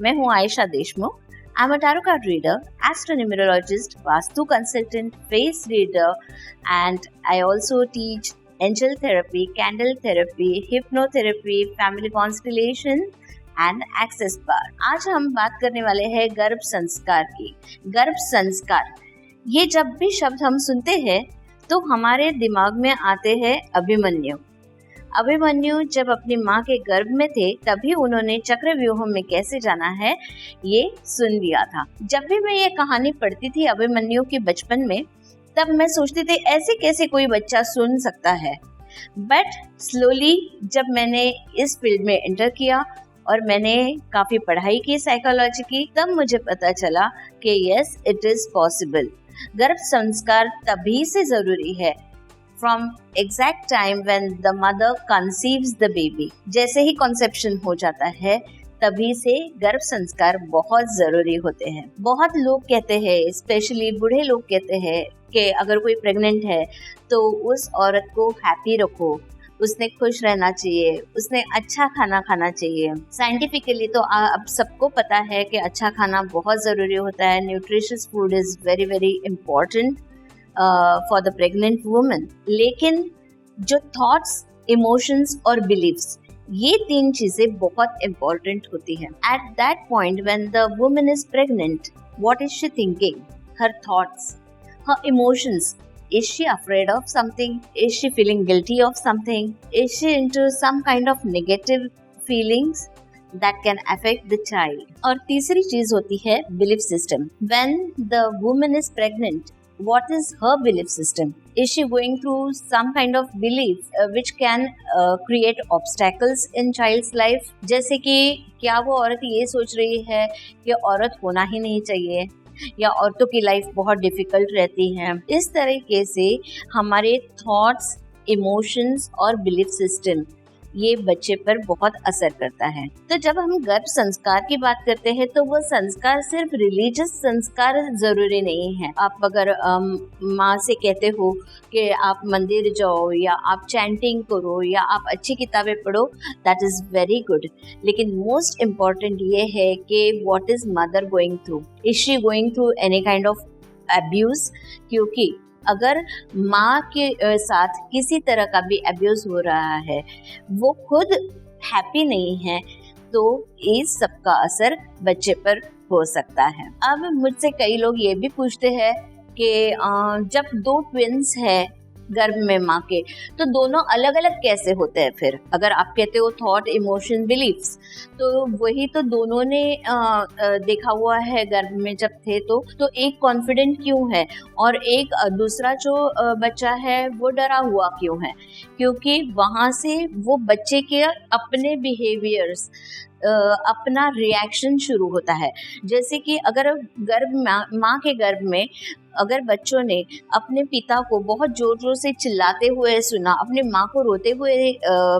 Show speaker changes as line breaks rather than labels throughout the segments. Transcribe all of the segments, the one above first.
मैं हूँ Ayesha Deshmukh. I'm a tarot card reader, astronumerologist, Vastu consultant, face reader, and I also teach angel therapy, candle therapy, hypnotherapy, family constellation and access bar. आज हम बात करने वाले हैं गर्भ संस्कार की. गर्भ संस्कार, ये जब भी शब्द हम सुनते हैं तो हमारे दिमाग में आते हैं अभिमन्यु. अभिमन्यु जब अपनी माँ के गर्भ में थे तभी उन्होंने चक्रव्यूह में कैसे जाना है ये सुन लिया था. जब भी मैं ये कहानी पढ़ती थी अभिमन्यु की बचपन में, तब मैं सोचती थी ऐसे कैसे कोई बच्चा सुन सकता है. बट स्लोली जब मैंने इस फील्ड में एंटर किया और मैंने काफ़ी पढ़ाई की साइकोलॉजी की, तब मुझे पता चला कि यस इट इज़ पॉसिबल. गर्भ संस्कार तभी से ज़रूरी है from exact time when the mother conceives the baby. जैसे ही conception हो जाता है तभी से गर्भ संस्कार बहुत ज़रूरी होते हैं. बहुत लोग कहते हैं, स्पेशली बूढ़े लोग कहते हैं कि अगर कोई प्रेग्नेंट है तो उस औरत को हैप्पी रखो, उसने खुश रहना चाहिए, उसने अच्छा खाना खाना चाहिए. साइंटिफिकली तो अब सबको पता है कि अच्छा खाना बहुत ज़रूरी होता है. Nutritious food is very very important for the pregnant woman. लेकिन जो थॉट्स, इमोशंस और बिलीव्स, ये तीन चीजें बहुत इम्पोर्टेंट होती हैं. At that point when the woman is pregnant, what is she thinking? Her thoughts, her emotions. Is she afraid of something? Is she feeling guilty of something? Is she into some kind of negative feelings that can affect the child? और तीसरी चीज होती है belief system. When the woman is pregnant, what is her belief system? Is she going through some kind of belief which can create obstacles in child's life? जैसे कि क्या वो औरत ये सोच रही है कि औरत होना ही नहीं चाहिए, या औरतों की लाइफ बहुत डिफिकल्ट रहती है. इस तरीके से हमारे थॉट्स, इमोशंस और बिलीफ सिस्टम ये बच्चे पर बहुत असर करता है. तो जब हम गर्भ संस्कार की बात करते हैं तो वो संस्कार सिर्फ रिलीजियस संस्कार जरूरी नहीं है. आप अगर माँ से कहते हो कि आप मंदिर जाओ या आप चैंटिंग करो या आप अच्छी किताबें पढ़ो, दैट इज़ वेरी गुड. लेकिन मोस्ट इम्पॉर्टेंट ये है कि what is mother going through? Is she going through any kind of abuse? क्योंकि अगर माँ के साथ किसी तरह का भी अब्यूज हो रहा है, वो खुद हैप्पी नहीं है, तो इस सब का असर बच्चे पर हो सकता है. अब मुझसे कई लोग ये भी पूछते हैं कि जब दो ट्विन्स हैं गर्भ में माँ के, तो दोनों अलग अलग कैसे होते हैं फिर? अगर आप कहते हो थॉट, इमोशन, बिलीफ्स, तो वही तो दोनों ने देखा हुआ है गर्भ में जब थे. तो एक कॉन्फिडेंट क्यों है और एक दूसरा जो बच्चा है वो डरा हुआ क्यों है? क्योंकि वहाँ से वो बच्चे के अपने बिहेवियर्स, अपना रिएक्शन शुरू होता है. जैसे कि अगर माँ के गर्भ में अगर बच्चों ने अपने पिता को बहुत जोर जोर से चिल्लाते हुए सुना, अपनी माँ को रोते हुए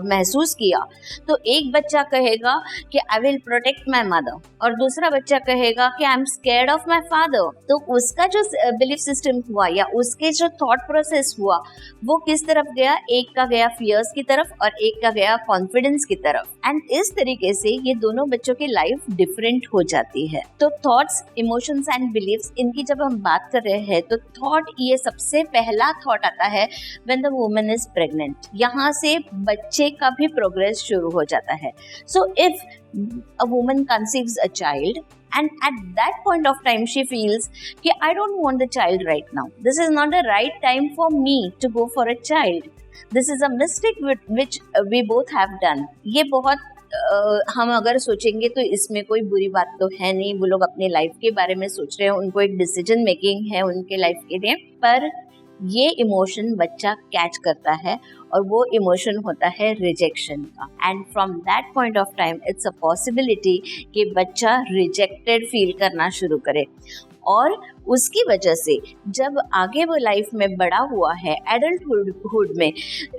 महसूस किया, तो एक बच्चा कहेगा कि I will protect my mother और दूसरा बच्चा कहेगा कि I am scared of my father. तो उसका जो बिलीफ सिस्टम हुआ या उसके जो थॉट प्रोसेस हुआ वो किस तरफ गया? एक का गया फियर्स की तरफ और एक का गया कॉन्फिडेंस की तरफ. एंड इस तरीके से ये दोनों बच्चों की लाइफ डिफरेंट हो जाती है. तो थॉट्स, इमोशंस एंड बिलीव्स, इनकी जब हम बात कर रहे हैं तो थॉट, ये सबसे पहला थॉट आता है when the woman is pregnant. यहाँ से बच्चे का भी प्रोग्रेस शुरू हो जाता है. So if a woman conceives a child and at that point of time she feels कि I don't want the child right now. This is not the right time for me to go for a child. This is a mistake which we both have done. ये बहुत हम अगर सोचेंगे तो इसमें कोई बुरी बात तो है नहीं. वो लोग अपने लाइफ के बारे में सोच रहे हैं, उनको एक डिसीजन मेकिंग है उनके लाइफ के लिए. पर ये इमोशन बच्चा कैच करता है और वो इमोशन होता है रिजेक्शन का. And from that point of time it's a possibility कि बच्चा रिजेक्टेड फील करना शुरू करे. और उसकी वजह से जब आगे वो लाइफ में बड़ा हुआ है, एडल्टहुड में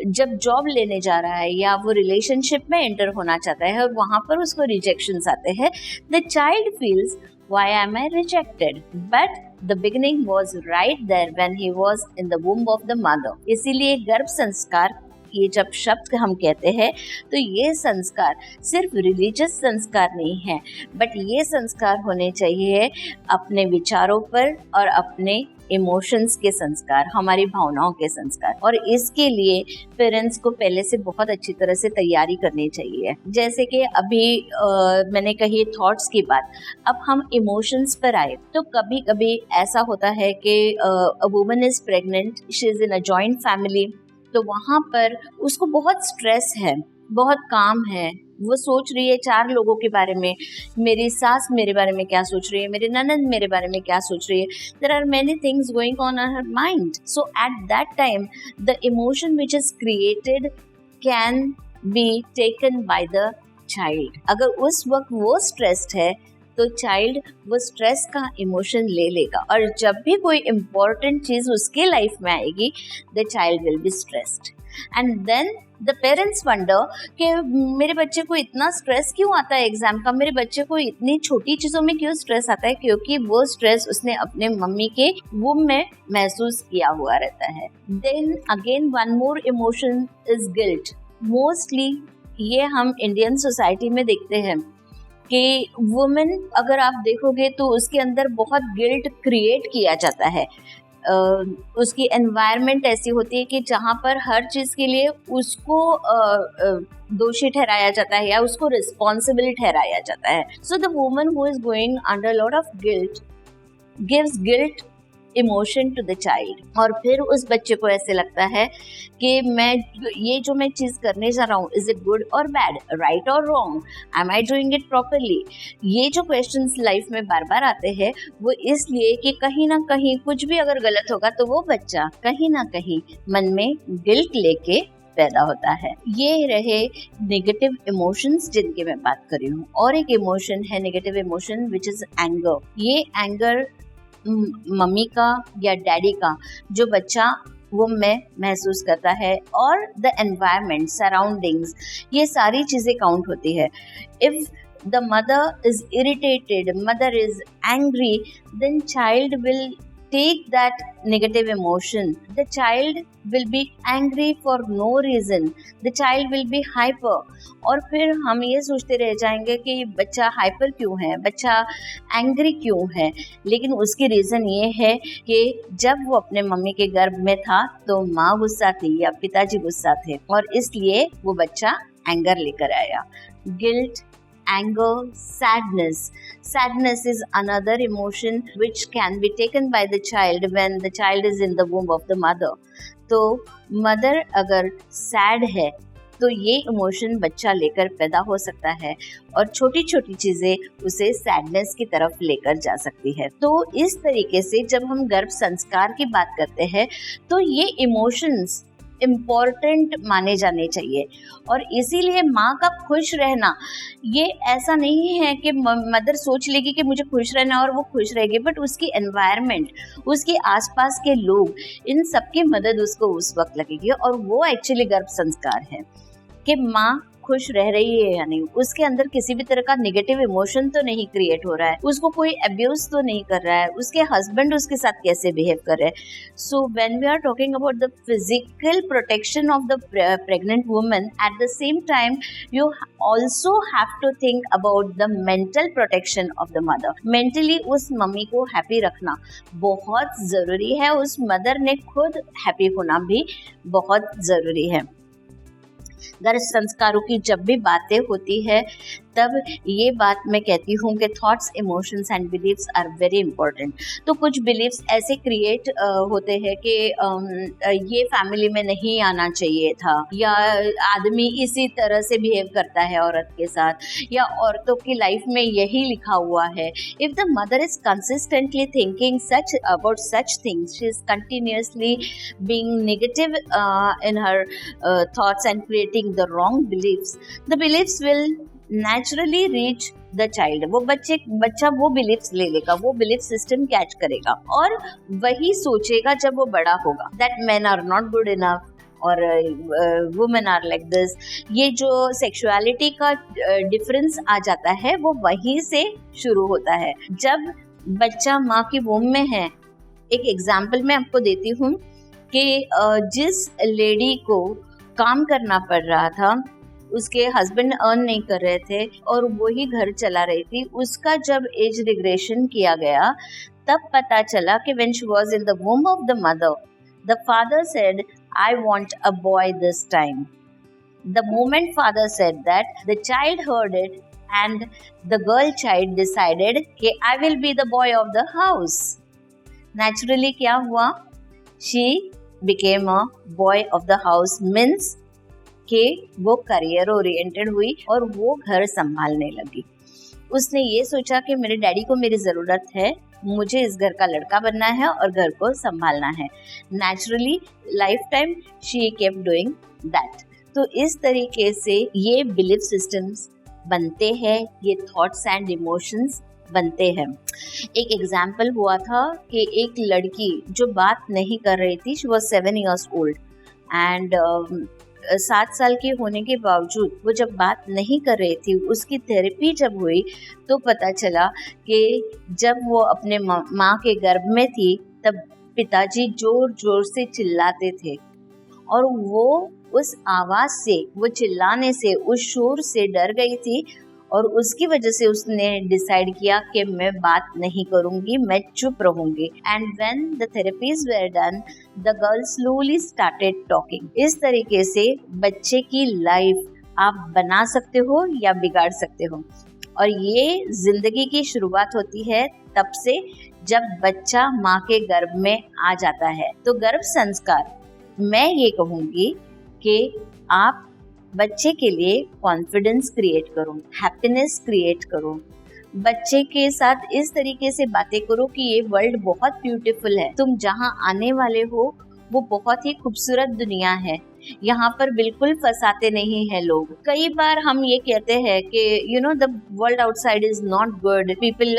जब जॉब लेने जा रहा है या वो रिलेशनशिप में एंटर होना चाहता है और वहाँ पर उसको रिजेक्शंस आते हैं, the child feels why am I rejected? But the beginning was right there when he was in the womb of the mother. इसीलिए गर्भ संस्कार ये जब शब्द हम कहते हैं तो ये संस्कार सिर्फ रिलीजियस संस्कार नहीं है, बट ये संस्कार होने चाहिए अपने विचारों पर और अपने इमोशंस के संस्कार, हमारी भावनाओं के संस्कार। और इसके लिए पेरेंट्स को पहले से बहुत अच्छी तरह से तैयारी करनी चाहिए। जैसे कि अभी मैंने कही थॉट्स की बात, अब हम इमोशंस पर आए तो कभी कभी ऐसा होता है कि a woman is pregnant, she is in a joint family, तो वहाँ पर उसको बहुत स्ट्रेस है, बहुत काम है, वो सोच रही है 4 लोगों के बारे में, मेरी सास मेरे बारे में क्या सोच रही है, मेरी ननद मेरे बारे में क्या सोच रही है, there are many things going on in her mind. So at that time the emotion which is created can be taken by the child. अगर उस वक्त वो स्ट्रेस्ड है तो चाइल्ड वो स्ट्रेस का इमोशन ले लेगा, और जब भी कोई इम्पोर्टेंट चीज उसके लाइफ में आएगी the child will be stressed, and then the parents wonder कि मेरे बच्चे को इतना स्ट्रेस क्यों आता है एग्जाम का, मेरे बच्चे को इतनी छोटी चीज़ों में क्यों स्ट्रेस आता है, क्योंकि वो स्ट्रेस उसने अपने मम्मी के वुम में महसूस किया हुआ रहता है। Then again one more emotion is guilt. Mostly ये हम इंडियन सोसाइटी में देखते हैं कि वुमेन अगर आप देखोगे तो उसके अंदर बहुत गिल्ट क्रिएट किया जाता है। उसकी एनवायरनमेंट ऐसी होती है कि जहाँ पर हर चीज़ के लिए उसको दोषी ठहराया जाता है या उसको रिस्पॉन्सिबल ठहराया जाता है। So the woman who is going under lot of guilt gives guilt emotion to the child, और फिर उस बच्चे को ऐसे लगता है कि ये जो मैं चीज़ करने जा रहा हूँ, is it good or bad, right or wrong, am I doing it properly. ये जो क्वेश्चंस लाइफ में बार बार आते हैं वो इसलिए कि कहीं ना कहीं कुछ भी अगर गलत होगा तो वो बच्चा कहीं ना कहीं मन में गिल्ट लेके पैदा होता है। ये रहे नेगेटिव इमोशंस जिनके मैं बात कर रही हूँ। और एक इमोशन है negative emotion which is anger. ये एंगर मम्मी का या डैडी का जो बच्चा वो में महसूस करता है, और द एनवायरनमेंट सराउंडिंग्स, ये सारी चीज़ें काउंट होती है। If the mother is irritated, mother is angry, then child will take that negative emotion. The child will be angry for no reason. The child will be hyper. और फिर हम ये सोचते रह जाएंगे कि बच्चा हाइपर क्यों है, बच्चा एंग्री क्यों है, लेकिन उसकी रीज़न ये है कि जब वो अपने मम्मी के गर्भ में था तो माँ गुस्सा थी या पिताजी गुस्सा थे, और इसलिए वो बच्चा एंगर लेकर आया। Guilt, anger, sadness. Sadness is another emotion which can be taken by the child when the child is in the womb of the mother. तो mother अगर sad है तो ये इमोशन बच्चा लेकर पैदा हो सकता है, और छोटी छोटी चीज़ें उसे सैडनेस की तरफ लेकर जा सकती है। तो इस तरीके से जब हम गर्भ संस्कार की बात करते हैं तो ये इमोशंस इम्पॉर्टेंट माने जाने चाहिए, और इसीलिए माँ का खुश रहना, ये ऐसा नहीं है कि मदर सोच लेगी कि मुझे खुश रहना और वो खुश रहेगी, बट उसकी एनवायरनमेंट, उसके आसपास के लोग, इन सब की मदद उसको उस वक्त लगेगी, और वो एक्चुअली गर्भ संस्कार है कि माँ खुश रह रही है या नहीं, उसके अंदर किसी भी तरह का नेगेटिव इमोशन तो नहीं क्रिएट हो रहा है, उसको कोई अब्यूज तो नहीं कर रहा है, उसके हस्बैंड उसके साथ कैसे बिहेव कर रहे हैं। So when we are talking about the physical protection of the pregnant woman, at the same time you also have to think about the mental protection of the mother. Mentally उस mummy को happy रखना बहुत ज़रूरी है, उस mother ने खुद happy होना भी बहुत ज़रूरी है। गर्भ संस्कारों की जब भी बातें होती है तब ये बात मैं कहती हूँ कि thoughts, emotions and beliefs are very important. तो कुछ बिलीव्स ऐसे क्रिएट होते हैं कि ये फैमिली में नहीं आना चाहिए था, या आदमी इसी तरह से बिहेव करता है औरत के साथ, या औरतों की लाइफ में यही लिखा हुआ है। If the mother is consistently thinking such about such things, she is continuously being negative in her thoughts and creating the wrong beliefs, the beliefs will naturally reach the child. वो बच्चा वो beliefs ले लेगा, वो belief system catch करेगा और वही सोचेगा जब वो बड़ा होगा that men are not good enough और women are like this। ये जो सेक्सुअलिटी का डिफरेंस आ जाता है वो वहीं से शुरू होता है जब बच्चा माँ की वोम में है। एक एग्जाम्पल मैं आपको देती हूँ कि जिस लेडी को काम करना पड़ रहा था, उसके हस्बैंड अर्न नहीं कर रहे थे और वो ही घर चला रही थी। उसका जब एज रिग्रेशन किया गया तब पता चला कि when she was in the womb of the mother, the father said, I want a boy this time. The moment father said that, the child heard it and the girl child decided कि I will be the boy of the house. Naturally क्या हुआ? She became a boy of the house, means कि वो career oriented हुई और वो घर संभालने लगी। उसने ये सोचा कि मेरे डैडी को मेरी ज़रूरत है, मुझे इस घर का लड़का बनना है और घर को संभालना है। Naturally life time she kept doing that. तो इस तरीके से ये बिलीफ सिस्टम्स बनते हैं, ये थॉट्स एंड इमोशंस बनते हैं। एक एग्जाम्पल हुआ था कि एक लड़की जो बात नहीं कर रही थी, she was 7 years old and 7 साल की होने के बावजूद वो जब बात नहीं कर रही थी, उसकी थेरेपी जब हुई तो पता चला कि जब वो अपने माँ के गर्भ में थी तब पिताजी जोर जोर से चिल्लाते थे और वो उस आवाज़ से, वो चिल्लाने से, उस शोर से डर गई थी और उसकी वजह से उसने डिसाइड किया कि मैं बात नहीं करूंगी, मैं चुप रहूंगी। And when the therapies were done, the girl slowly started talking. इस तरीके से बच्चे की लाइफ आप बना सकते हो या बिगाड़ सकते हो और ये जिंदगी की शुरुआत होती है तब से जब बच्चा माँ के गर्भ में आ जाता है। तो गर्भ संस्कार, मैं ये कहूँगी कि आप बच्चे के लिए कॉन्फिडेंस क्रिएट करो, हैप्पीनेस क्रिएट करो, बच्चे के साथ इस तरीके से बातें करो कि ये वर्ल्ड बहुत ब्यूटीफुल है, तुम जहाँ आने वाले हो वो बहुत ही खूबसूरत दुनिया है, यहाँ पर बिल्कुल फंसाते नहीं है लोग। कई बार हम ये कहते हैं कि you know the world outside is not good, people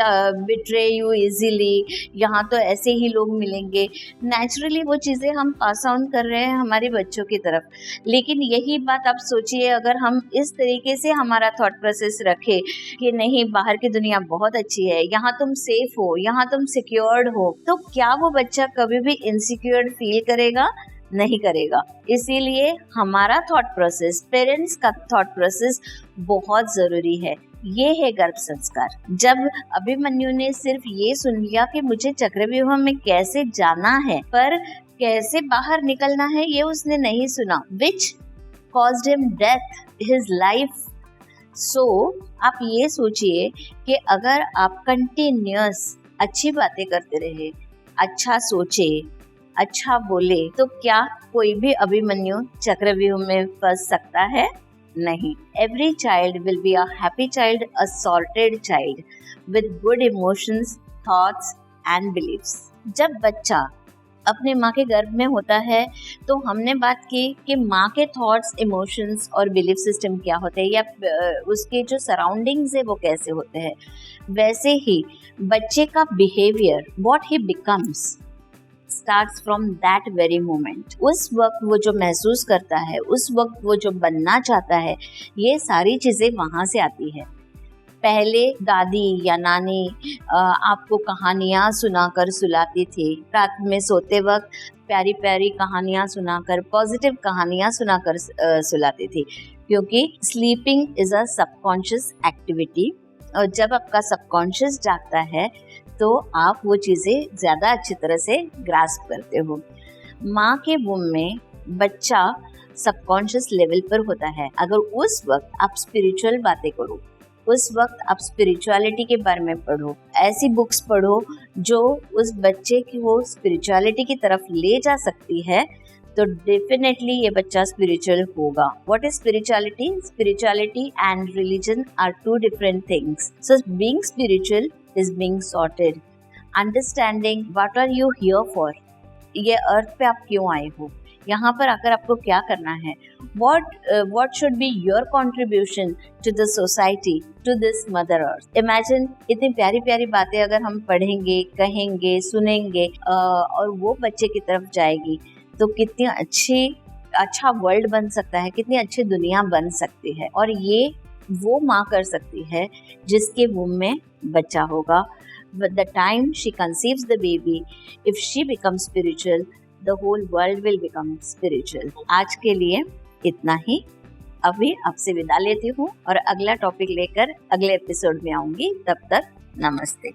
betray you easily, यहाँ तो ऐसे ही लोग मिलेंगे। नेचुरली वो चीज़ें हम पास ऑन कर रहे हैं हमारे बच्चों की तरफ। लेकिन यही बात आप सोचिए, अगर हम इस तरीके से हमारा थॉट प्रोसेस रखें कि नहीं, बाहर की दुनिया बहुत अच्छी है, यहाँ तुम सेफ हो, यहाँ तुम सिक्योर्ड हो, तो क्या वो बच्चा कभी भी इनसिक्योर्ड फील करेगा? नहीं करेगा। इसीलिए हमारा थॉट प्रोसेस, पेरेंट्स का थॉट प्रोसेस बहुत ज़रूरी है। ये है गर्भ संस्कार। जब अभिमन्यु ने सिर्फ ये सुन लिया कि मुझे चक्रव्यूह में कैसे जाना है, पर कैसे बाहर निकलना है ये उसने नहीं सुना, which caused him death, his life। So आप ये सोचिए कि अगर आप कंटिन्यूअस अच्छी बातें करते रहे, अच्छा सोचे, अच्छा बोले, तो क्या कोई भी अभिमन्यु चक्रव्यूह में फंस सकता है? नहीं। Every child will be a happy child, a sorted child with good emotions, thoughts and beliefs. जब बच्चा अपने माँ के गर्भ में होता है तो हमने बात की कि माँ के थॉट्स, इमोशंस और बिलीफ सिस्टम क्या होते हैं या उसके जो सराउंडिंग्स है वो कैसे होते हैं। वैसे ही बच्चे का behaviour, what he becomes, starts from that very moment. उस वक्त वो जो महसूस करता है, उस वक्त वो जो बनना चाहता है, ये सारी चीज़ें वहाँ से आती है। पहले दादी या नानी आपको कहानियाँ सुनाकर सुलाती थी, रात में सोते वक्त प्यारी प्यारी कहानियाँ सुनाकर, पॉजिटिव कहानियाँ सुनाकर सुलाती थी, क्योंकि sleeping is a subconscious activity और जब आपका सबकॉन्शियस जागता है तो आप वो चीज़ें ज़्यादा अच्छी तरह से ग्रास्प करते हो। माँ के वुम में बच्चा सबकॉन्शियस लेवल पर होता है। अगर उस वक्त आप स्पिरिचुअल बातें करो, उस वक्त आप स्पिरिचुअलिटी के बारे में पढ़ो, ऐसी बुक्स पढ़ो जो उस बच्चे को स्पिरिचुअलिटी की तरफ ले जा सकती है, तो डेफिनेटली ये बच्चा स्पिरिचुअल होगा। What is spirituality? Spirituality and religion are two different things. So being spiritual is being sorted, understanding what are you here for, ये अर्थ पे आप क्यों आए हो, यहाँ पर आकर आपको क्या करना है, what should be your contribution to the society, to this mother earth। Imagine इतनी प्यारी प्यारी बातें अगर हम पढ़ेंगे, कहेंगे, सुनेंगे और वो बच्चे की तरफ जाएगी तो कितनी अच्छा वर्ल्ड बन सकता है, कितनी अच्छी दुनिया बन सकती है। और ये वो माँ कर सकती है जिसके वुम में बच्चा होगा। The time she conceives the baby, if she becomes spiritual, the whole world will become spiritual। आज के लिए इतना ही। अभी आपसे विदा लेती हूँ और अगला टॉपिक लेकर अगले एपिसोड में आऊंगी। तब तक नमस्ते।